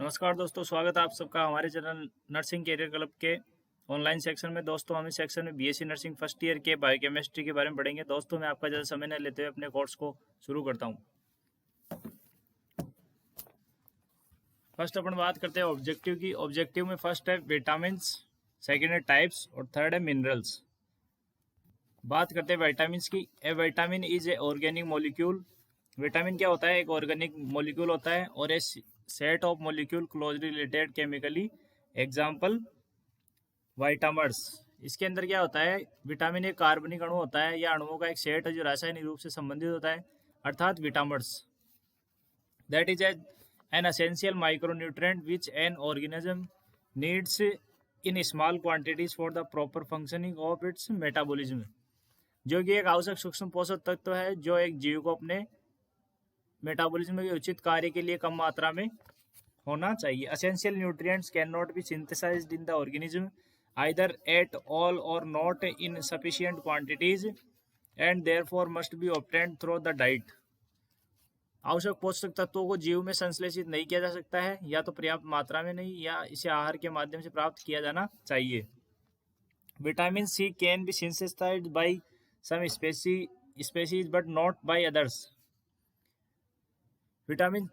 नमस्कार दोस्तों, स्वागत है आप सबका हमारे चैनल नर्सिंग कैरियर क्लब के ऑनलाइन सेक्शन में। दोस्तों, हम इस सेक्शन में बीएससी नर्सिंग फर्स्ट ईयर के बायोकेमिस्ट्री के बारे में पढ़ेंगे। दोस्तों, मैं आपका ज़्यादा समय न लेते हुए अपने कोर्स को शुरू करता हूं। फर्स्ट अपन बात करते हैं ऑब्जेक्टिव की। ऑब्जेक्टिव में फर्स्ट है विटामिन, सेकेंड है टाइप्स और थर्ड है मिनरल्स। बात करते हैं विटामिन की। A vitamin is a organic molecule. Vitamin क्या होता है? एक ऑर्गेनिक मॉलिक्यूल होता है और a set of molecule closely related chemically. Example vitamers. इसके अंदर क्या होता है? विटामिन एक कार्बनिक अणु होता है या अणुओं का एक सेट है जो रासायनिक रूप से संबंधित होता है, अर्थात vitamers. That is an essential micronutrient which an organism needs in small quantities for the proper functioning of its metabolism. जो कि एक आवश्यक सूक्ष्म पोषक तत्व है जो एक जीव को अपने मेटाबॉलिज्म के उचित कार्य के लिए कम मात्रा में होना चाहिए। Essential nutrients can not be synthesized in the organism either at all or not in sufficient quantities and therefore must be obtained through the diet। आवश्यक पोषक तत्वों को जीव में संश्लेषित नहीं किया जा सकता है, या तो पर्याप्त मात्रा में नहीं, या इसे आहार के माध्यम से प्राप्त किया जाना चाहिए। Vitamin C can be synthesized by some species but not by others. Vitamin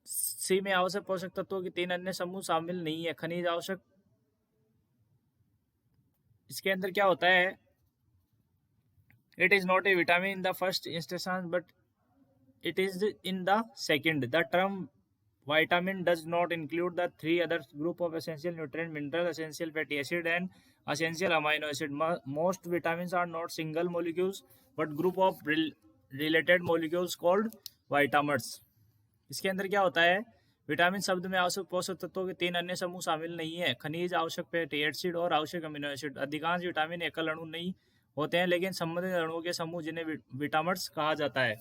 C में आवश्यक पोषक तत्वों के 3 अन्य समूह शामिल नहीं है। खनिज आवश्यक, इसके अंदर क्या होता है? It is not A vitamin in the first instance but it is in the second. The term vitamin does not include the 3 other group of essential nutrient, mineral, essential fatty acid and essential amino acid. Most vitamins are not single molecules but group of related molecules called vitamins। इसके अंदर क्या होता है? Vitamin शब्द में आवश्यक पोषक तत्वों के 3 अन्य समूह शामिल नहीं है, खनिज, आवश्यक फैटी एसिड और आवश्यक अमीनो एसिड। अधिकांश विटामिन एकल अणु नहीं होते हैं, लेकिन संबंधित अणुओं के समूह जिन्हें विटामिन्स कहा जाता है।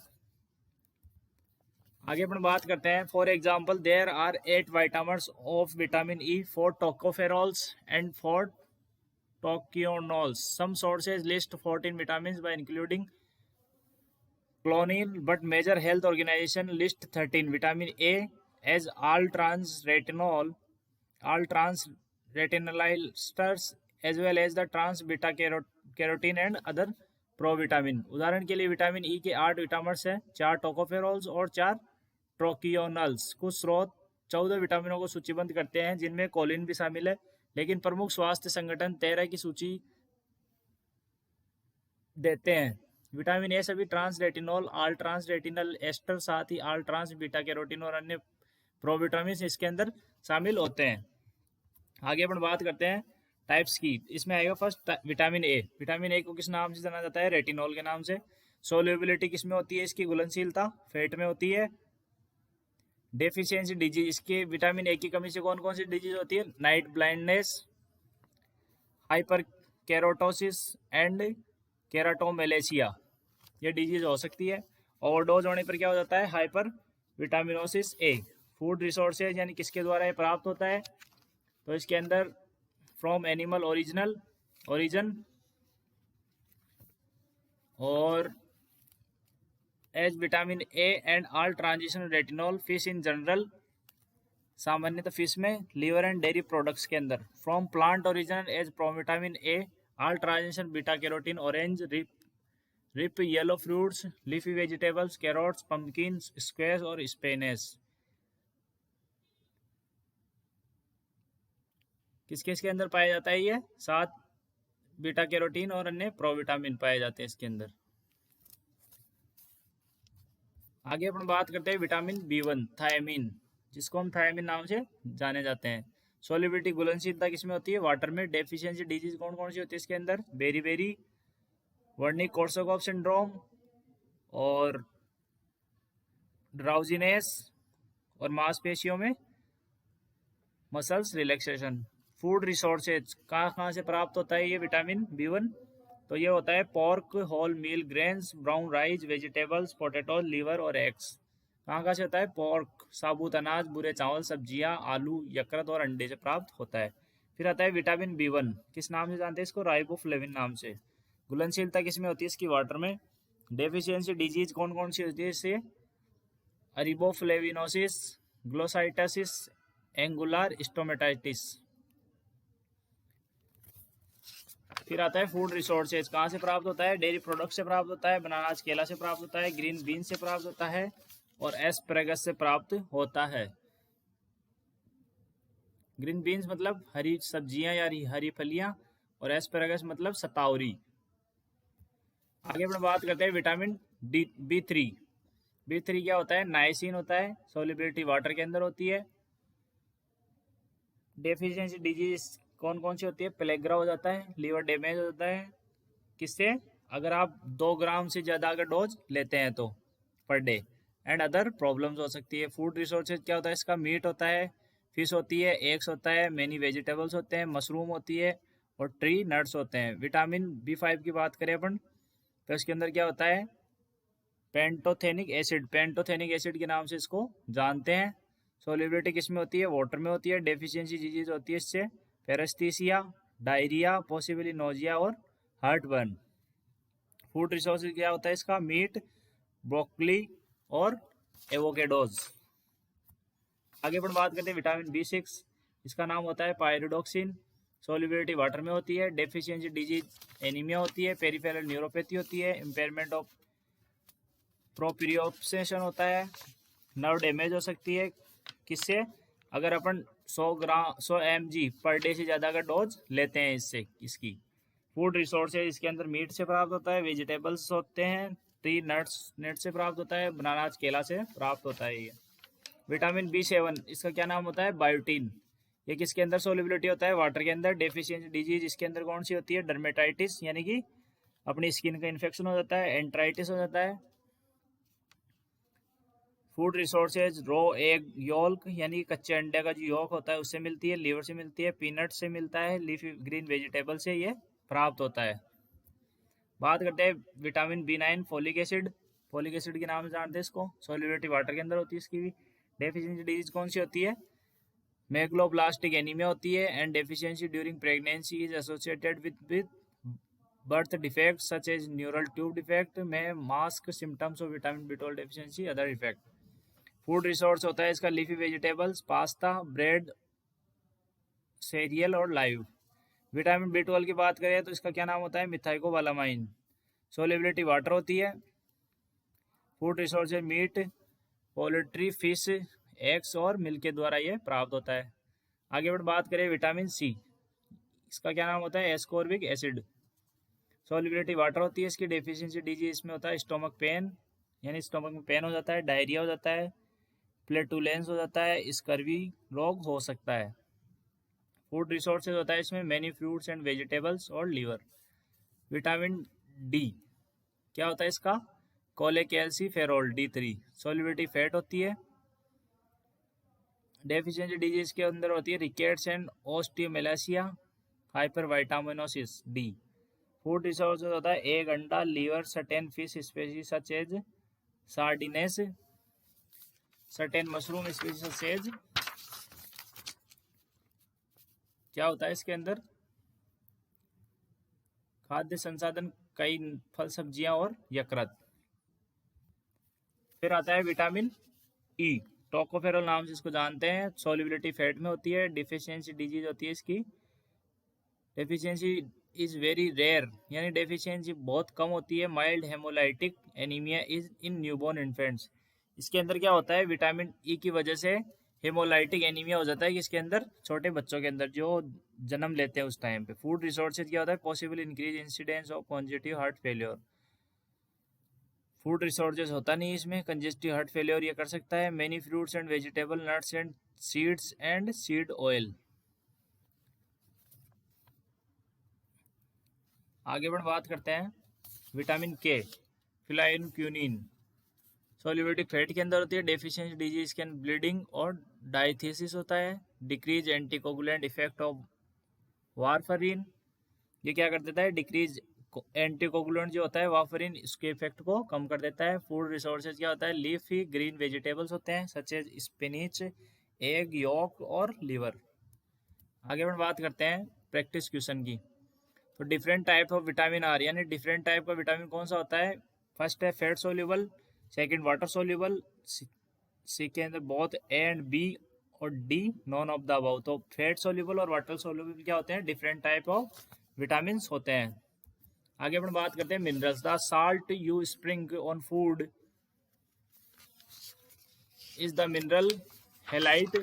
आगे अपन बात करते हैं। For example, there are 8 vitamins of vitamin E, 4 tocopherols and 4 tocotrienols. Some sources list 14 vitamins by including choline, but major health organization list 13 vitamin A as all trans retinol esters as well as the trans beta carotene and other provitamin. उदाहरण के लिए vitamin E के 8 vitamins हैं, 4 टोकोफेरॉल्स और 4 ट्रोकियोनल्स। कुछ स्रोत 14 विटामिनों को सूचीबद्ध करते हैं जिनमें कोलिन भी शामिल है, लेकिन प्रमुख स्वास्थ्य संगठन 13 की सूची देते हैं। विटामिन ए सभी trans retinol, all trans retinal ester, साथ ही ऑल ट्रांस बीटा कैरोटीन और अन्य प्रोविटामिन इसके अंदर शामिल होते हैं। आगे अपन बात करते हैं टाइप्स की। इसमें आएगा first vitamin A. Vitamin A को किस नाम से जाना जाता है? रेटिनॉल के नाम से। सोल्युबिलिटी किसमें होती है? इसकी घुलनशीलता फैट में होती है। डेफिशिएंसी डिजीज, इसके विटामिन ए की कमी से कौन कौन सी डिजीज होती है? नाइट ब्लाइंडनेस, हाइपर केरोटोसिस एंड केराटोमेलेशिया, ये डिजीज हो सकती है। ओवरडोज होने पर क्या हो जाता है? हाइपर विटामिनोसिस ए। फूड रिसोर्सेज यानी किसके द्वारा ये प्राप्त होता है? तो इसके अंदर फ्रॉम एनिमल ओरिजिन और as vitamin A and all transition retinol, fish in general, सामान्यतः फिश में, लीवर एंड डेयरी प्रोडक्ट्स के अंदर। From plant origin as provitamin A, all transition beta carotene, orange, rip, yellow fruits, leafy vegetables, carrots, pumpkin, squash और spinach. किस किस के अंदर पाया जाता है? ये 7 बीटा कैरोटीन और अन्य प्रोविटामिन पाए जाते हैं इसके अंदर। आगे अपन बात करते हैं विटामिन B1, थायमिन, जिसको हम थायमिन नाम से जाने जाते हैं। सोलिबिलिटी, घुलनशीलता किसमें होती है? वाटर में। डेफिशिएंसी डिजीज कौन कौन सी होती है इसके अंदर? बेरी, वर्निक कोर्साकॉफ सिंड्रोम और ड्राउजीनेस और मांसपेशियों में मसल्स रिलैक्सेशन। फूड रिसोर्सेज कहाँ से प्राप्त होता है ये विटामिन B1? तो ये होता है pork, whole meal grains, brown rice, vegetables, potatoes, liver और एग्स। कहाँ से होता है? पोर्क, साबुत अनाज, भूरे चावल, सब्जियां, आलू, यकृत और अंडे से प्राप्त होता है। फिर आता है विटामिन B1, किस नाम से जानते हैं इसको? राइबोफ्लेविन नाम से। घुलनशीलता किसमें होती है इसकी? वाटर में। डेफिशिएंसी डिजीज कौन कौन सी होती है इससे? अरिबोफ्लेविनोसिस, ग्लोसाइटोसिस एंगुलर स्टोमेटाइटिस। फिर आता है फूड रिसोर्सेज, कहाँ से प्राप्त होता है? डेयरी प्रोडक्ट से प्राप्त होता है, बनानास केला से प्राप्त होता है, ग्रीन बीन से प्राप्त होता है और एस्परेगस से प्राप्त होता है। ग्रीन बीन्स मतलब हरी सब्जियां या हरी फलियां, और एस्परेगस मतलब सतावरी। आगे अपन बात करते हैं विटामिन डी B3। B3 क्या होता है? नाइसिन होता है, सोलिबिलिटी वाटर के अंदर होती है। डेफिशिएंसी डिजीज कौन कौन सी होती है? प्लेग्रा हो जाता है, लीवर डैमेज हो जाता है। किससे? अगर आप 2 ग्राम से ज़्यादा अगर डोज लेते हैं तो per day, and other problems हो सकती है। फूड रिसोर्सेज क्या होता है इसका? मीट होता है, फिश होती है, एग्स होता है, मैनी वेजिटेबल्स होते हैं, मशरूम होती है और ट्री नट्स होते हैं। विटामिन B5 की बात करें अपन तो इसके अंदर क्या होता है? Pantothenic acid. पेंटोथेनिक एसिड के नाम से इसको जानते हैं। सोलिबिलिटी किस में होती है? वाटर में होती है। डेफिशिएंसी डिजीज होती है इससे पेरेस्थीसिया, डायरिया, पॉसिबली नोजिया और हार्टबर्न। फूड रिसोर्सेज क्या होता है इसका? मीट, ब्रोकली और एवोकेडोज। आगे अपन बात करते हैं विटामिन B6। इसका नाम होता है पायरिडोक्सिन। सोलिबिलिटी वाटर में होती है। डेफिशिएंसी डिजीज एनीमिया होती है, पेरिफेरल न्यूरोपैथी होती है, इम्पेयरमेंट ऑफ प्रोप्रियोप्शन होता है, नर्व डैमेज हो सकती है। किससे? अगर अपन 100 mg पर डे से ज़्यादा अगर डोज लेते हैं इससे इसकी। फूड रिसोर्सेज इसके अंदर मीट से प्राप्त होता है, वेजिटेबल्स होते हैं, ट्री नट से प्राप्त होता है, बनानास केला से प्राप्त होता है। ये विटामिन B7 इसका क्या नाम होता है? बायोटीन। ये किसके अंदर सोलिबिलिटी होता है? वाटर के अंदर। डेफिशिएंसी डिजीज इसके अंदर कौन सी होती है? डर्मेटाइटिस, यानी कि अपनी स्किन का इन्फेक्शन हो जाता है, एंट्राइटिस हो जाता है। फूड रिसोर्सेज रो एग योल्क, यानी कच्चे अंडे का जो योक होता है उससे मिलती है, लीवर से मिलती है, पीनट से मिलता है, लीफी ग्रीन वेजिटेबल से ये प्राप्त होता है। बात करते हैं vitamin B9 folic acid. Folic acid के नाम से जानते हैं इसको। सोलिबिलिटी वाटर के अंदर होती है इसकी भी। डेफिशिएंसी डिजीज कौन सी होती है? मेगलोब्लास्टिक एनीमिया होती है, and deficiency during pregnancy is associated with birth defect such as neural tube defect may mask symptoms of vitamin B12 deficiency other effect. Food resource होता है इसका leafy vegetables, pasta, bread, cereal और liver. Vitamin B12 की बात करें तो इसका क्या नाम होता है? मिथाइकोबालामाइन। सोलिबिलिटी वाटर होती है। Food resources meat, poultry, fish, eggs और मिल्क के द्वारा ये प्राप्त होता है। आगे बढ़ बात करें विटामिन C। इसका क्या नाम होता है? Ascorbic acid. सोलिबिलिटी वाटर होती है इसकी। डेफिशिएंसी डिजीज इसमें होता है स्टोमक पेन, यानी स्टोमक में पेन हो जाता है, डायरिया हो जाता है, प्लेटुलेंस हो जाता है, स्कर्वी रोग हो सकता है। फूड रिसोर्सेज होता है इसमें मैनी फ्रूट्स एंड वेजिटेबल्स और लीवर। विटामिन D क्या होता है इसका? Cholecalciferol D3। सोलिबिलिटी फैट होती है। डेफिशिएंसी डिजीज के अंदर होती है rickets and osteomalacia, hypervitaminosis D। Food resources होता है एग, अंडा, liver, certain fish species such as sardines, certain mushroom species such as. क्या होता है इसके अंदर? खाद्य संसाधन, कई फल सब्जियां और यकृत। फिर आता है विटामिन E। टोकोफेरोल नाम से इसको जानते हैं। सोलिबिलिटी फैट में होती है। डिफिशियंसी डिजीज होती है इसकी। डेफिशिएंसी इज वेरी रेयर, यानी डेफिशिएंसी बहुत कम होती है। Mild haemolytic anaemia is in newborn infants. इसके अंदर क्या होता है? विटामिन E की वजह से हेमोलाइटिक एनीमिया हो जाता है, किसके अंदर? छोटे बच्चों के अंदर जो जन्म लेते हैं उस टाइम पे। फूड रिसोर्सेज क्या होता है? Possible increase incidence of congestive heart failure. Food resources होता नहीं इसमें, कंजेस्टिव हार्ट फेलियर ये कर सकता है। Many fruits and vegetable, nuts and seeds and seed oil. आगे बढ़ बात करते हैं विटामिन K, फिलाइनक्यूनिन। सोलिबिलिटी फैट के अंदर होती है। डेफिशिएंसी डिजीज कैन ब्लीडिंग और डायथीसिस होता है। डिक्रीज एंटीकोगुलेंट इफेक्ट ऑफ वारफरीन, ये क्या कर देता है? डिक्रीज एंटीकोगुलेंट जो होता है वाफरिन, इसके इफेक्ट को कम कर देता है। फूड रिसोर्सेज क्या होता है? लीफी ग्रीन वेजिटेबल्स होते हैं such as spinach, egg yolk और लीवर। आगे बढ़ बात करते हैं प्रैक्टिस क्वेश्चन की। तो different type of vitamin are, यानी डिफरेंट टाइप का विटामिन कौन सा होता है? फर्स्ट है fat soluble, second water soluble, C के अंदर बोथ ए एंड बी और D none of the above. तो फैट सोल्यूबल और वाटर सोल्यूबल क्या होते हैं, डिफरेंट टाइप ऑफ विटामिन होते हैं। आगे अपन बात करते हैं minerals. The salt you spring on food is the mineral halide.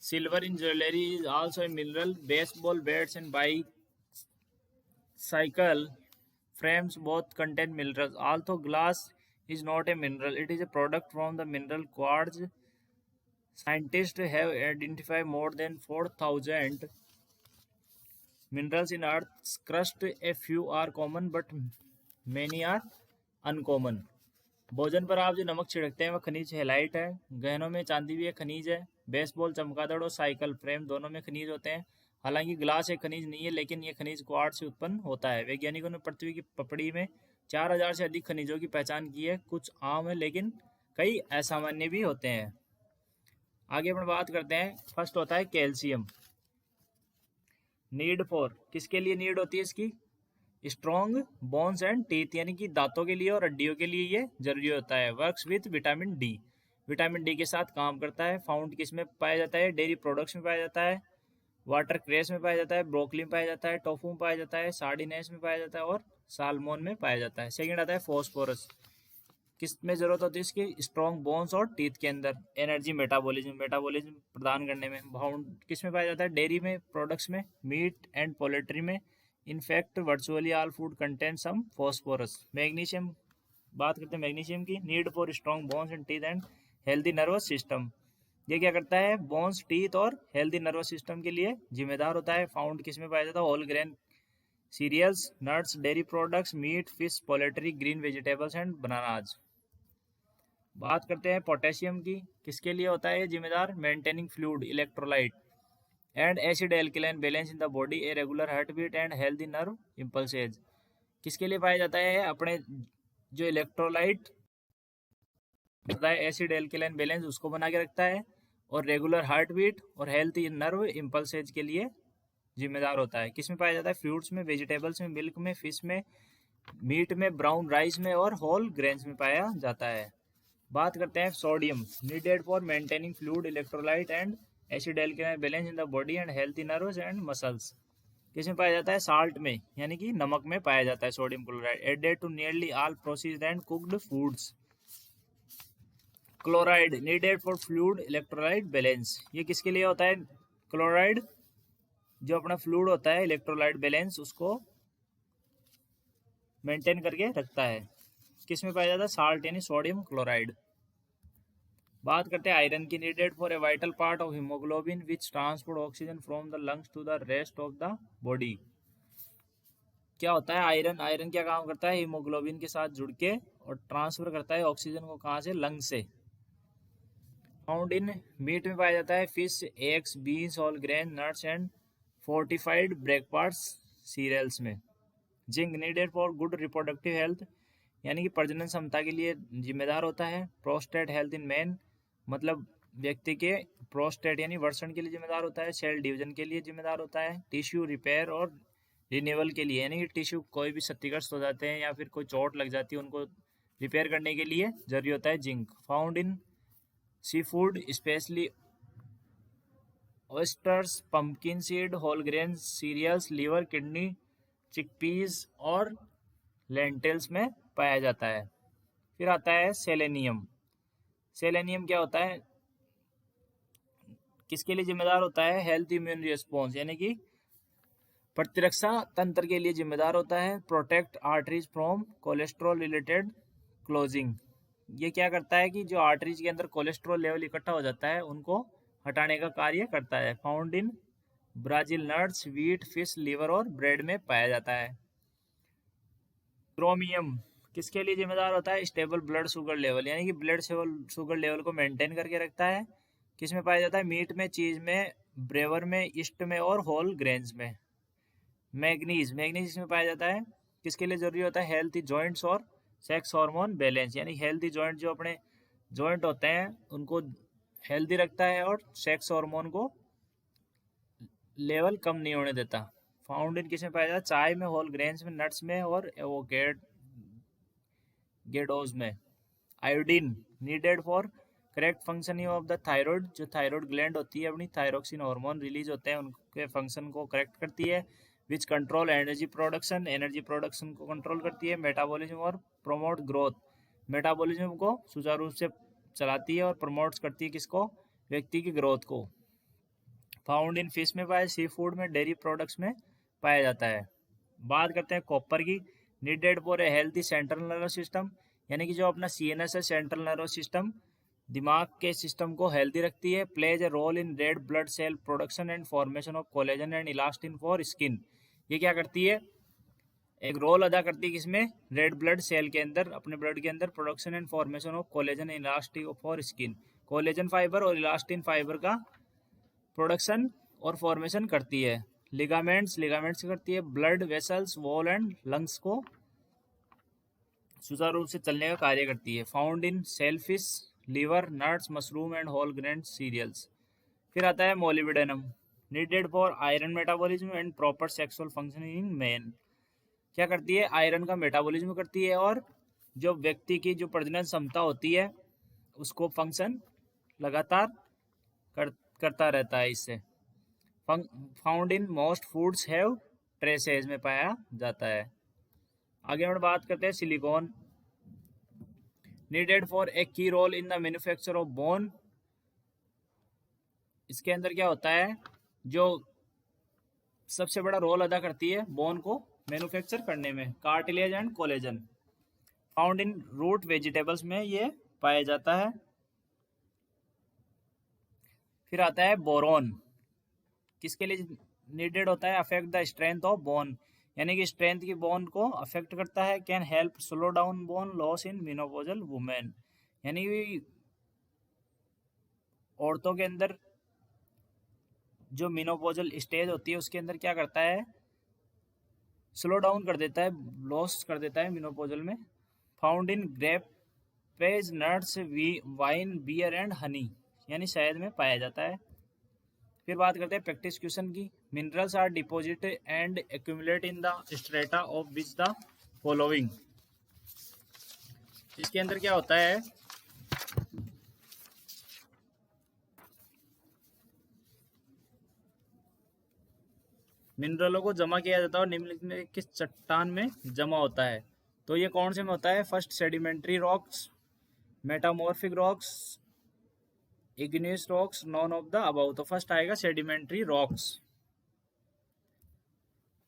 Silver in jewellery is also a mineral. Baseball bats and bicycle frames both contain minerals. Although glass is not a mineral, it is a product from the mineral quartz. Scientists have identified more than 4,000 minerals in Earth's crust. A few are common, but many are uncommon. भोजन पर आप जो नमक छिड़कते हैं वह खनिज halide है। गहनों में चांदी भी एक खनिज है। बेसबॉल, चमगादड़ और साइकिल फ्रेम दोनों में खनिज होते हैं। हालांकि ग्लास एक खनिज नहीं है, लेकिन यह खनिज क्वार्ट्ज से उत्पन्न होता है। वैज्ञानिकों ने पृथ्वी की पपड़ी में 4,000 से अधिक खनिजों की पहचान की है। कुछ आम है, लेकिन कई असामान्य भी होते हैं। आगे अपन बात करते हैं। फर्स्ट होता है कैल्शियम। नीड फॉर, किसके लिए नीड होती है इसकी, स्ट्रॉन्ग बोन्स एंड टीथ, यानी कि दांतों के लिए और हड्डियों के लिए ये जरूरी होता है। Works with vitamin D, vitamin D के साथ काम करता है। फाउंड किस में पाया जाता है, डेयरी प्रोडक्ट्स में पाया जाता है। वाटर क्रेस में पाया जाता है। ब्रोकली में पाया जाता है। टोफू में पाया जाता है। सार्डिनेस में पाया जाता है और सालमोन में पाया जाता है। सेकंड आता है फॉस्फोरस। किस में जरूरत होती है इसकी, स्ट्रॉन्ग बोन्स और टीथ के अंदर। एनर्जी, मेटाबॉलिज्म प्रदान करने में। फाउंड किस में पाया जाता है, डेयरी में प्रोडक्ट्स में, मीट एंड पोल्ट्री में। In fact virtually all food contain some phosphorus. Magnesium, बात करते हैं मैग्नीशियम की। Need for strong bones and teeth and healthy nervous system, ये क्या करता है, बोन्स, टीथ और हेल्दी नर्वस सिस्टम के लिए जिम्मेदार होता है। फाउंड किस में पाया जाता है, whole grain cereals, nuts, dairy products, meat, fish, poultry, green vegetables and bananas. बात करते हैं पोटेशियम की। किसके लिए होता है ये जिम्मेदार, maintaining fluid, electrolyte and acid alkaline balance in the body, a regular heart beat and healthy nerve impulses. किसके लिए पाया जाता है, अपने जो इलेक्ट्रोलाइट होता है, एसिड एल्कलाइन बैलेंस उसको बना के रखता है, और रेगुलर हार्ट बीट और हेल्थी नर्व इम्पल्सेज के लिए जिम्मेदार होता है। किस में पाया जाता है, फ्रूट्स में, वेजिटेबल्स में, मिल्क में, फिश में, मीट में, ब्राउन राइस में और होल ग्रेन्स में पाया जाता है। बात करते हैं sodium. Needed for maintaining fluid, electrolyte and acid alkaline balance in the body and healthy nerves and muscles. किस में पाया जाता है, साल्ट में, यानी कि नमक में पाया जाता है sodium chloride. Added to nearly all processed and cooked foods. Chloride, needed for fluid electrolyte balance, ये किसके लिए होता है, क्लोराइड जो अपना फ्लूइड होता है, इलेक्ट्रोलाइट बैलेंस उसको मेंटेन करके रखता है। किस में पाया जाता है, साल्ट यानी सोडियम क्लोराइड। बात करते हैं आयरन की। Needed for a vital part of haemoglobin which transport oxygen from the lungs to the rest of the body. क्या होता है आयरन, आयरन क्या काम करता है, हीमोग्लोबिन के साथ जुड़ के और ट्रांसफर करता है ऑक्सीजन को, कहाँ से, लंग से। फाउंड इन मीट में पाया जाता है, fish, eggs, beans, whole grain, nuts and fortified breakfast cereals में। Zinc, needed for good reproductive health, यानी कि प्रजनन क्षमता के लिए जिम्मेदार होता है। प्रोस्टेट हेल्थ इन मैन, मतलब व्यक्ति के प्रोस्टेट यानी वर्षण के लिए जिम्मेदार होता है। सेल डिवीजन के लिए जिम्मेदार होता है। टिश्यू रिपेयर और रिन्यूअल के लिए, यानी कि टिश्यू कोई भी क्षतिग्रस्त हो जाते हैं या फिर कोई चोट लग जाती है उनको रिपेयर करने के लिए जरूरी होता है zinc. Found in seafood especially oysters, pumpkin seed, whole grain cereals, liver, kidney, chickpeas और लेंटिल्स में पाया जाता है। फिर आता है सेलेनियम। सेलेनियम क्या होता है, किसके लिए जिम्मेदार होता है, हेल्थ इम्यून रिस्पॉन्स, यानी कि प्रतिरक्षा तंत्र के लिए जिम्मेदार होता है। Protect arteries from cholesterol related closing, ये क्या करता है कि जो आर्टरीज के अंदर कोलेस्ट्रॉल लेवल इकट्ठा हो जाता है उनको हटाने का कार्य करता है। Found in Brazil nuts, wheat, fish, liver और ब्रेड में पाया जाता है। क्रोमियम किसके लिए जिम्मेदार होता है, स्टेबल ब्लड शुगर लेवल, यानी कि ब्लड शुगर लेवल को मेंटेन करके रखता है। किस में पाया जाता है, मीट में, चीज में, ब्रेवर में, ईस्ट में और होल ग्रेन्स में। मैग्नीज, मैग्नीज इसमें पाया जाता है, किसके लिए जरूरी होता है, हेल्थी जॉइंट्स और सेक्स हार्मोन बैलेंस, यानी हेल्थी जॉइंट जो अपने जॉइंट होते हैं उनको हेल्दी रखता है और सेक्स हार्मोन को लेवल कम नहीं होने देता। फाउंड इन किस में पाया जाता है, चाय में, होल ग्रेन्स में, नट्स में और एवोकेडोज में। Iodine, needed for correct functioning of the thyroid, जो थायराइड ग्लैंड होती है अपनी थायरोक्सिन हार्मोन रिलीज होते हैं उनके फंक्शन को करेक्ट करती है। Which control energy production, energy production को कंट्रोल करती है। मेटाबॉलिज्म और प्रोमोट ग्रोथ, मेटाबॉलिज्म को सुचारू रूप से चलाती है और प्रमोट करती है किसको, व्यक्ति की ग्रोथ को। फाउंड इन फिश में पाया, सी फूड में, डेयरी प्रोडक्ट्स में पाया जाता है। बात करते हैं कॉपर की। Needed for A healthy central nervous system, यानी कि जो अपना CNS है, सेंट्रल नर्वस सिस्टम, दिमाग के सिस्टम को हेल्दी रखती है। Plays a role in red blood cell production and formation of collagen and elastin for skin, ये क्या करती है, एक रोल अदा करती है किसमें, रेड ब्लड सेल के अंदर, अपने ब्लड के अंदर, production and formation of collagen and elastin for skin, collagen fibre और इलास्टिन फाइबर का प्रोडक्शन और फॉर्मेशन करती है। लिगामेंट्स, लिगामेंट्स करती है blood vessels, wall and lungs को सुचारू रूप से चलने का कार्य करती है। Found in shellfish, liver, nuts, mushroom and whole grain cereals. फिर आता है molybdenum, needed for iron metabolism and proper sexual functioning in man, क्या करती है, आयरन का मेटाबॉलिज्म करती है और जो व्यक्ति की जो प्रजनन क्षमता होती है उसको फंक्शन लगातार करता रहता है इससे। Found in most foods have traces में पाया जाता है। आगे हम बात करते हैं silicon, needed for a key role in the manufacture of bone, इसके अंदर क्या होता है, जो सबसे बड़ा रोल अदा करती है बोन को मैन्युफैक्चर करने में, cartilage and collagen. Found in root vegetables में ये पाया जाता है। फिर आता है बोरॉन, किसके लिए नीडेड होता है, affect the strength of bone, यानी कि स्ट्रेंथ की बोन को अफेक्ट करता है। Can help slow down bone loss in menopausal women, यानी कि औरतों के अंदर जो मेनोपॉजल स्टेज होती है उसके अंदर क्या करता है, स्लो डाउन कर देता है, लॉस कर देता है मेनोपॉजल में। Found in grape, page, nuts, wine, beer and honey, यानी शहद में पाया जाता है। फिर बात करते हैं प्रैक्टिस क्वेश्चन की। Minerals are deposit and accumulate in the strata of which the following, इसके अंदर क्या होता है, मिनरलों को जमा किया जाता है और निम्नलिखित में किस चट्टान में जमा होता है, तो ये कौन से में होता है, first sedimentary rocks, metamorphic rocks, igneous rocks, non of the above, तो फर्स्ट आएगा सेडिमेंट्री रॉक्स।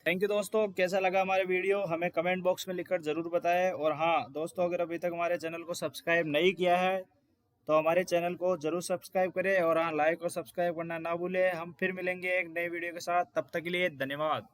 थैंक यू दोस्तों, कैसा लगा हमारा वीडियो हमें कमेंट बॉक्स में लिखकर ज़रूर बताएं। और हाँ दोस्तों, अगर अभी तक हमारे चैनल को सब्सक्राइब नहीं किया है तो हमारे चैनल को ज़रूर सब्सक्राइब करें और हाँ लाइक और सब्सक्राइब करना ना भूलें। हम फिर मिलेंगे एक नई वीडियो के साथ, तब तक के लिए धन्यवाद।